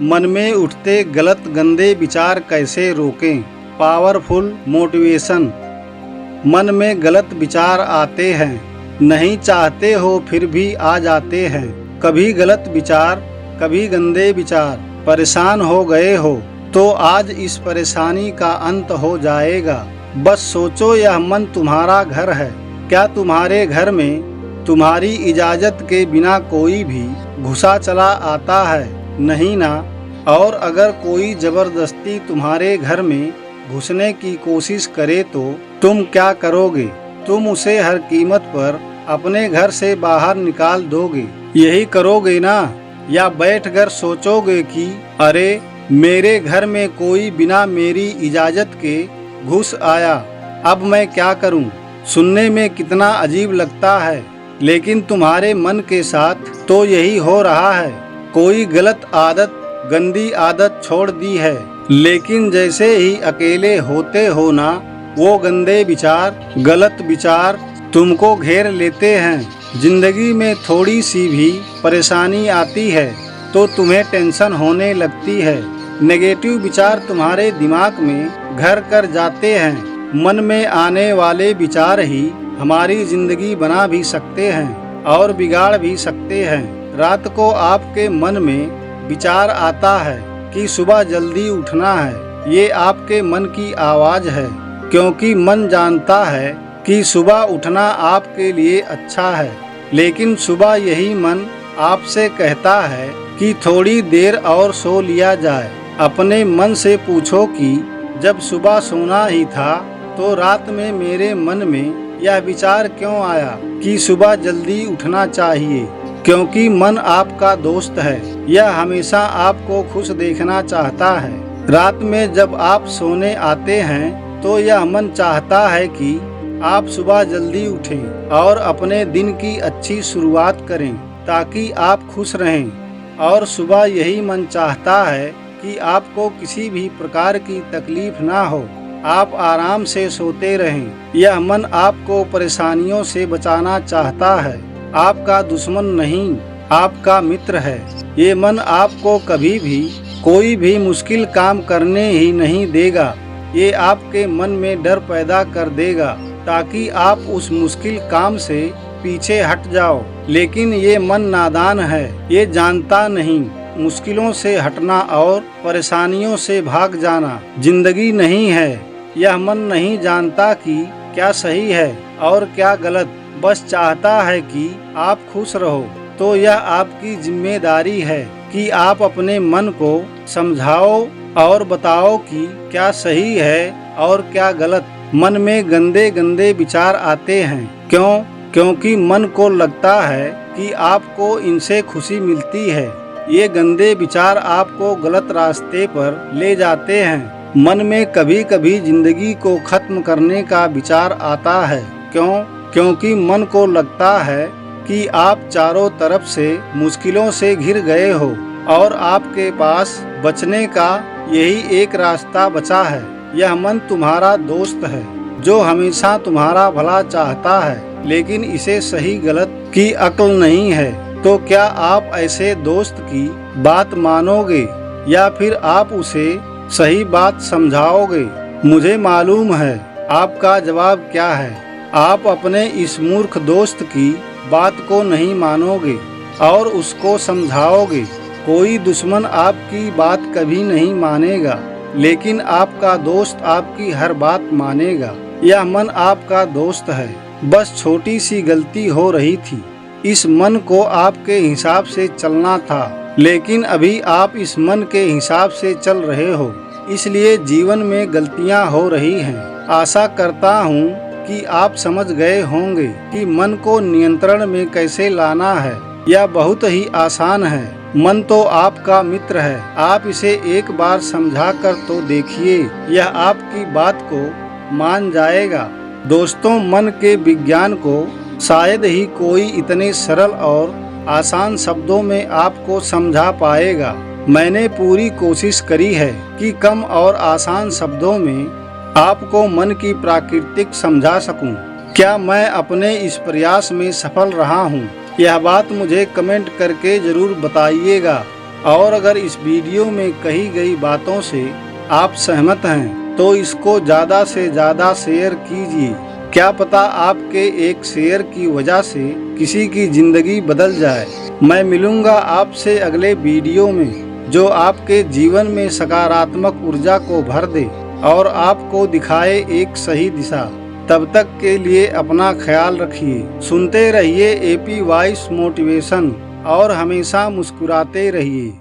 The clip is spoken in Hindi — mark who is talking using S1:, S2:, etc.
S1: मन में उठते गलत गंदे विचार कैसे रोकें। Powerful motivation. मन में गलत विचार आते हैं, नहीं चाहते हो फिर भी आ जाते हैं। कभी गलत विचार, कभी गंदे विचार। परेशान हो गए हो तो आज इस परेशानी का अंत हो जाएगा। बस सोचो, यह मन तुम्हारा घर है। क्या तुम्हारे घर में तुम्हारी इजाज़त के बिना कोई भी घुसा चला आता है? नहीं ना। और अगर कोई ज़बरदस्ती तुम्हारे घर में घुसने की कोशिश करे तो तुम क्या करोगे? तुम उसे हर कीमत पर अपने घर से बाहर निकाल दोगे। यही करोगे ना? या बैठकर सोचोगे कि अरे मेरे घर में कोई बिना मेरी इजाज़त के घुस आया, अब मैं क्या करूं? सुनने में कितना अजीब लगता है, लेकिन तुम्हारे मन के साथ तो यही हो रहा है। कोई गलत आदत, गंदी आदत छोड़ दी है, लेकिन जैसे ही अकेले होते हो ना, वो गंदे विचार, गलत विचार तुमको घेर लेते हैं। जिंदगी में थोड़ी सी भी परेशानी आती है तो तुम्हें टेंशन होने लगती है। नेगेटिव विचार तुम्हारे दिमाग में घर कर जाते हैं। मन में आने वाले विचार ही हमारी जिंदगी बना भी सकते हैं और बिगाड़ भी सकते हैं। रात को आपके मन में विचार आता है कि सुबह जल्दी उठना है। ये आपके मन की आवाज़ है, क्योंकि मन जानता है कि सुबह उठना आपके लिए अच्छा है। लेकिन सुबह यही मन आपसे कहता है कि थोड़ी देर और सो लिया जाए। अपने मन से पूछो कि जब सुबह सोना ही था तो रात में मेरे मन में यह विचार क्यों आया कि सुबह जल्दी उठना चाहिए? क्योंकि मन आपका दोस्त है, यह हमेशा आपको खुश देखना चाहता है। रात में जब आप सोने आते हैं तो यह मन चाहता है कि आप सुबह जल्दी उठें और अपने दिन की अच्छी शुरुआत करें, ताकि आप खुश रहें। और सुबह यही मन चाहता है कि आपको किसी भी प्रकार की तकलीफ ना हो, आप आराम से सोते रहें। यह मन आपको परेशानियों से बचाना चाहता है, आपका दुश्मन नहीं, आपका मित्र है। ये मन आपको कभी भी कोई भी मुश्किल काम करने ही नहीं देगा। ये आपके मन में डर पैदा कर देगा ताकि आप उस मुश्किल काम से पीछे हट जाओ। लेकिन ये मन नादान है, ये जानता नहीं मुश्किलों से हटना और परेशानियों से भाग जाना जिंदगी नहीं है। यह मन नहीं जानता कि क्या सही है और क्या गलत, बस चाहता है कि आप खुश रहो। तो यह आपकी जिम्मेदारी है कि आप अपने मन को समझाओ और बताओ कि क्या सही है और क्या गलत। मन में गंदे गंदे विचार आते हैं, क्यों? क्योंकि मन को लगता है कि आपको इनसे खुशी मिलती है। ये गंदे विचार आपको गलत रास्ते पर ले जाते हैं। मन में कभी कभी जिंदगी को खत्म करने का विचार आता है, क्यों? क्योंकि मन को लगता है कि आप चारों तरफ से मुश्किलों से घिर गए हो और आपके पास बचने का यही एक रास्ता बचा है। यह मन तुम्हारा दोस्त है जो हमेशा तुम्हारा भला चाहता है, लेकिन इसे सही गलत की अक्ल नहीं है। तो क्या आप ऐसे दोस्त की बात मानोगे या फिर आप उसे सही बात समझाओगे? मुझे मालूम है आपका जवाब क्या है। आप अपने इस मूर्ख दोस्त की बात को नहीं मानोगे और उसको समझाओगे। कोई दुश्मन आपकी बात कभी नहीं मानेगा, लेकिन आपका दोस्त आपकी हर बात मानेगा। यह मन आपका दोस्त है, बस छोटी सी गलती हो रही थी। इस मन को आपके हिसाब से चलना था, लेकिन अभी आप इस मन के हिसाब से चल रहे हो, इसलिए जीवन में गलतियां हो रही हैं। आशा करता हूँ कि आप समझ गए होंगे कि मन को नियंत्रण में कैसे लाना है। यह बहुत ही आसान है। मन तो आपका मित्र है, आप इसे एक बार समझा कर तो देखिए, यह आपकी बात को मान जाएगा। दोस्तों, मन के विज्ञान को शायद ही कोई इतने सरल और आसान शब्दों में आपको समझा पाएगा। मैंने पूरी कोशिश करी है कि कम और आसान शब्दों में आपको मन की प्रकृति समझा सकूं। क्या मैं अपने इस प्रयास में सफल रहा हूं? यह बात मुझे कमेंट करके ज़रूर बताइएगा। और अगर इस वीडियो में कही गई बातों से आप सहमत हैं तो इसको ज़्यादा से ज़्यादा शेयर कीजिए। क्या पता आपके एक शेयर की वजह से किसी की ज़िंदगी बदल जाए। मैं मिलूँगा आपसे अगले वीडियो में जो आपके जीवन में सकारात्मक ऊर्जा को भर दे और आपको दिखाए एक सही दिशा। तब तक के लिए अपना ख्याल रखिए। सुनते रहिए एपी वॉइस मोटिवेशन और हमेशा मुस्कुराते रहिए।